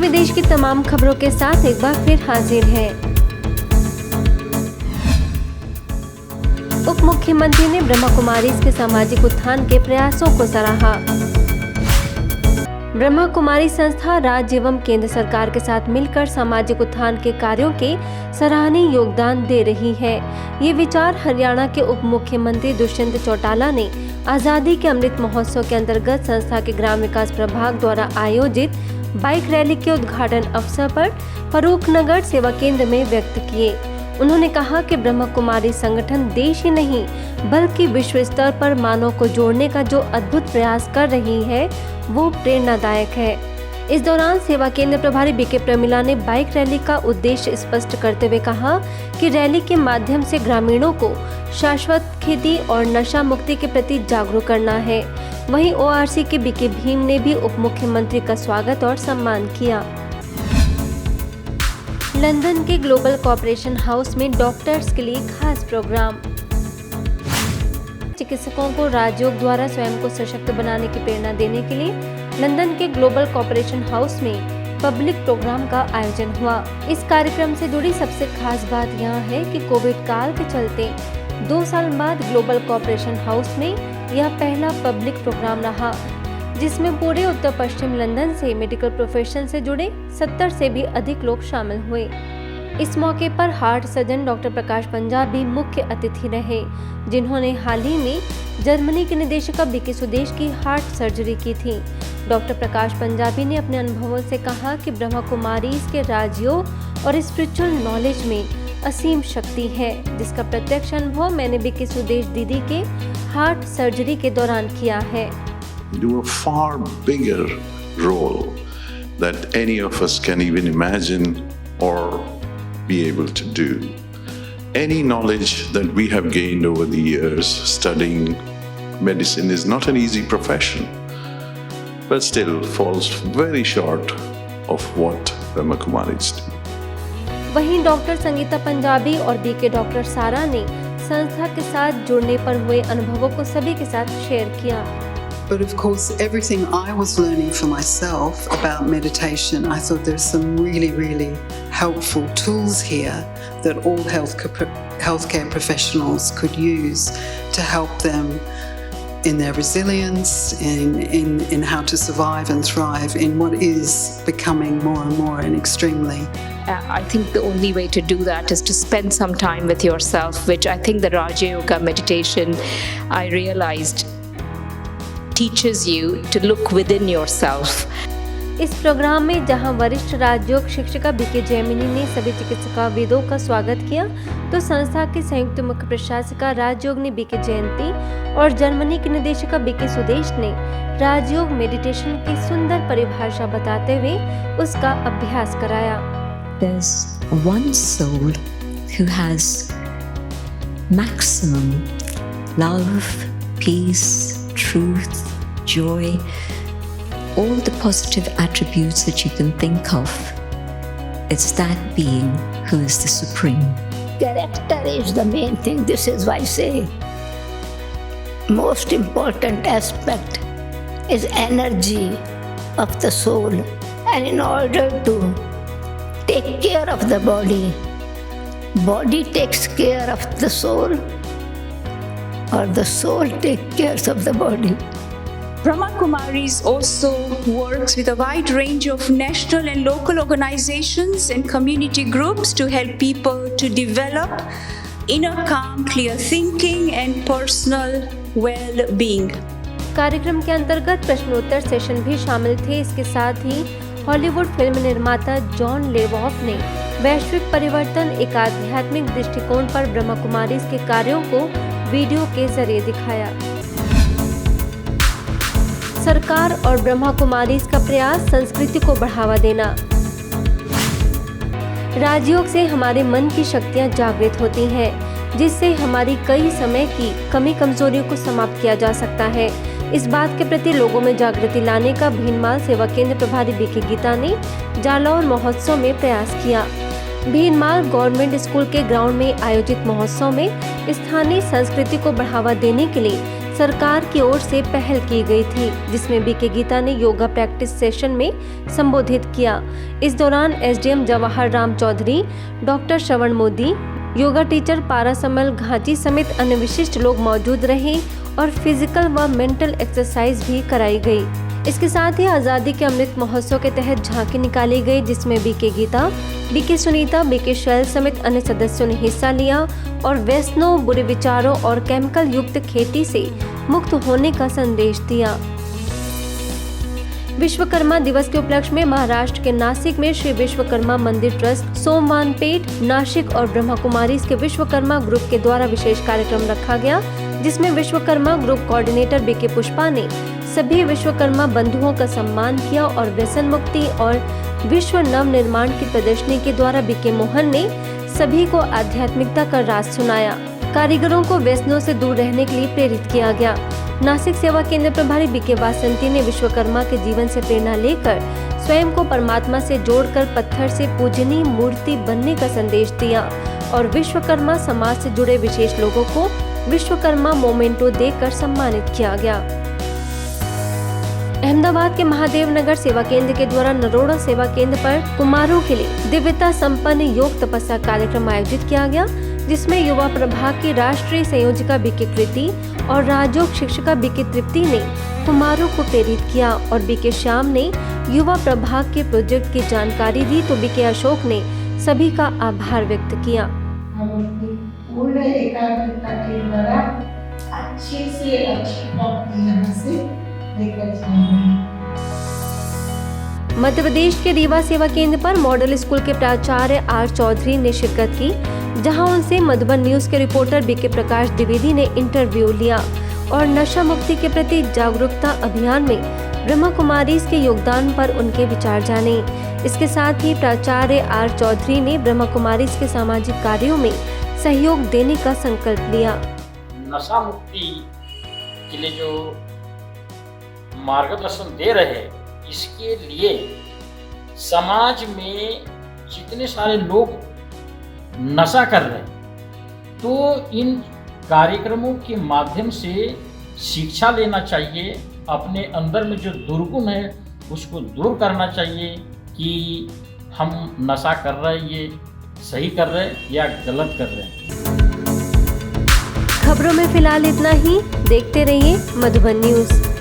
विदेश की तमाम खबरों के साथ एक बार फिर हाजिर है। उप मुख्यमंत्री ने ब्रह्मा कुमारीज के सामाजिक उत्थान के प्रयासों को सराहा। ब्रह्मा कुमारी संस्था राज्य एवं केंद्र सरकार के साथ मिलकर सामाजिक उत्थान के कार्यों के सराहनीय योगदान दे रही है। ये विचार हरियाणा के उप मुख्यमंत्री दुष्यंत चौटाला ने आज़ादी के अमृत महोत्सव के अंतर्गत संस्था के ग्राम विकास प्रभाग द्वारा आयोजित बाइक रैली के उद्घाटन अवसर पर फरूखनगर सेवा केंद्र में व्यक्त किए। उन्होंने कहा कि ब्रह्मा कुमारी संगठन देश ही नहीं बल्कि विश्व स्तर पर मानव को जोड़ने का जो अद्भुत प्रयास कर रही है वो प्रेरणादायक है। इस दौरान सेवा केंद्र प्रभारी बीके प्रमिला ने बाइक रैली का उद्देश्य स्पष्ट करते हुए कहा कि रैली के माध्यम से ग्रामीणों को शाश्वत खेती और नशा मुक्ति के प्रति जागरूक करना है। वहीं ओआरसी के बीके भीम ने भी उप मुख्यमंत्री का स्वागत और सम्मान किया। लंदन के ग्लोबल कॉपरेशन हाउस में डॉक्टर्स के लिए खास प्रोग्राम। चिकित्सकों को राजयोग द्वारा स्वयं को सशक्त बनाने की प्रेरणा देने के लिए लंदन के ग्लोबल कॉपरेशन हाउस में पब्लिक प्रोग्राम का आयोजन हुआ। इस कार्यक्रम से जुड़ी सबसे खास बात यह है कि कोविड काल के चलते 2 साल बाद ग्लोबल कॉपरेशन हाउस में यह पहला पब्लिक प्रोग्राम रहा, जिसमें पूरे उत्तर पश्चिम लंदन से मेडिकल प्रोफेशन से जुड़े 70 से भी अधिक लोग शामिल हुए। इस मौके पर हार्ट सर्जन डॉक्टर प्रकाश पंजाबी मुख्य अतिथि रहे, जिन्होंने हाल ही में जर्मनी के निदेशक बीके सुदेश की हार्ट सर्जरी की थी। डॉक्टर प्रकाश पंजाबी ने अपने अनुभवों से कहा कि ब्रह्मा कुमारी इसके राजयोग और स्पिरिचुअल नॉलेज में असीम शक्ति है, जिसका प्रत्यक्ष अनुभव मैंने बीके सुदेश दीदी के हार्ट सर्जरी के दौरान किया है। Do a far bigger role that any of us can even imagine or be able to do. Any knowledge that we have gained over the years studying medicine is not an easy profession, but still falls very short of what Brahma Kumaris do. वहीं doctor Sangeeta Punjabi और BK doctor सारा ने संस्था के साथ जुड़ने पर हुए अनुभवों को सभी के साथ शेयर किया। But of course, everything I was learning for myself about meditation, I thought there's some really helpful tools here that all healthcare professionals could use to help them in their resilience, in how to survive and thrive in what is becoming more and more an extremely. I think the only way to do that is to spend some time with yourself, which I think the Raja Yoga meditation, I realized, teaches you to look within yourself. इस programme में जहां वरिष्ठ राजयोग शिक्षिका BK Jaimini ने सभी चिकित्सकों का स्वागत किया, तो संस्था की संयुक्त मुख्य प्रशासिका राजयोग ने बीके जयंती और जर्मनी की निदेशका बीके सुदेश ने राजयोग मेडिटेशन की सुंदर परिभाषा बताते हुए उसका अभ्यास कराया। There's one soul who has maximum love, peace, truth, joy, all the positive attributes that you can think of. It's that being who is the supreme. Character is the main thing. This is why I say most important aspect is energy of the soul, and in order to take care of the body takes care of the soul, or the soul takes care of the body. Brahma Kumaris also works with a wide range of national and local organizations and community groups to help people to develop inner calm, clear thinking and personal well-being. कार्यक्रम के अंतर्गत प्रश्नोत्तर session भी शामिल थे। इसके साथ ही Hollywood film निर्माता जॉन लेवॉफ ने वैश्विक परिवर्तन एक आध्यात्मिक दृष्टिकोण पर ब्रह्मा कुमारीज के कार्यों को वीडियो के जरिए दिखाया। सरकार और ब्रह्मा कुमारीज का प्रयास संस्कृति को बढ़ावा देना। राजयोग से हमारे मन की शक्तियां जागृत होती हैं, जिससे हमारी कई समय की कमी कमजोरियों को समाप्त किया जा सकता है। इस बात के प्रति लोगों में जागृति लाने का भीनमाल सेवा केंद्र प्रभारी बीके गीता ने जालौर महोत्सव में प्रयास किया। भीनमाल गवर्नमेंट स्कूल के ग्राउंड में आयोजित महोत्सव में स्थानीय संस्कृति को बढ़ावा देने के लिए सरकार की ओर से पहल की गई थी, जिसमें बीके गीता ने योगा प्रैक्टिस सेशन में संबोधित किया। इस दौरान एसडीएम जवाहर राम चौधरी, डॉक्टर श्रवण मोदी, योगा टीचर पारासमल घाटी समेत अन्य विशिष्ट लोग मौजूद रहे और फिजिकल व मेंटल एक्सरसाइज भी कराई गई। इसके साथ ही आज़ादी के अमृत महोत्सव के तहत झांकी निकाली गई, जिसमें BK Geeta, BK Sunita, BK Shail समेत अन्य सदस्यों ने हिस्सा लिया और वैष्णव बुरे विचारों और केमिकल युक्त खेती से मुक्त होने का संदेश दिया। विश्वकर्मा दिवस के उपलक्ष्य में महाराष्ट्र के नासिक में श्री विश्वकर्मा मंदिर ट्रस्ट, सोमवानपेट, नासिक और ब्रह्मा कुमारी के विश्वकर्मा ग्रुप के द्वारा विशेष कार्यक्रम रखा गया, जिसमें Vishwakarma group coordinator BK Pushpa ने सभी विश्वकर्मा बंधुओं का सम्मान किया और व्यसन मुक्ति और विश्व नव निर्माण की प्रदर्शनी के द्वारा बीके मोहन ने सभी को आध्यात्मिकता का राज सुनाया। कारीगरों को व्यसनों से दूर रहने के लिए प्रेरित किया गया। नासिक सेवा केंद्र प्रभारी बीके वासंती ने विश्वकर्मा के जीवन से प्रेरणा लेकर स्वयं को परमात्मा से जोड़कर पत्थर से पूजनीय मूर्ति बनने का संदेश दिया और विश्वकर्मा समाज से जुड़े विशेष लोगों को विश्वकर्मा मोमेंटो देकर सम्मानित किया गया। अहमदाबाद के महादेव नगर सेवा केंद्र के द्वारा नरोड़ा सेवा केंद्र पर कुमारों के लिए दिव्यता संपन्न योग तपस्या कार्यक्रम आयोजित किया गया, जिसमें युवा प्रभाग की राष्ट्रीय संयोजिका बीके कृति और राजयोग शिक्षिका बीके तृप्ति ने कुमारों को प्रेरित किया और बीके श्याम ने युवा प्रभाग के प्रोजेक्ट की जानकारी दी तो बीके अशोक ने सभी का आभार व्यक्त किया। पूर्ण एकाग्रता के द्वारा अच्छे से अच्छी टॉपिक यहाँ से लेकर जाएंगे। मध्य प्रदेश के रीवा सेवा केंद्र पर मॉडल स्कूल के प्राचार्य आर चौधरी ने शिरकत की, जहां उनसे मधुबन न्यूज के रिपोर्टर बीके प्रकाश द्विवेदी ने इंटरव्यू लिया और नशा मुक्ति के प्रति जागरूकता अभियान में ब्रह्मा कुमारीज के योगदान पर उनके विचार जाने। इसके साथ ही प्राचार्य आर चौधरी ने ब्रह्मा कुमारीज के सामाजिक कार्यों में सहयोग देने का संकल्प लिया। नशा मुक्ति के लिए जो मार्गदर्शन दे रहे हैं, इसके लिए समाज में जितने सारे लोग नशा कर रहे हैं, तो इन कार्यक्रमों के माध्यम से शिक्षा लेना चाहिए, अपने अंदर में जो दुर्गुण है उसको दूर करना चाहिए कि हम नशा कर रहे हैं, ये सही कर रहे हैं या गलत कर रहे हैं। खबरों में फिलहाल इतना ही। देखते रहिए मधुबन न्यूज।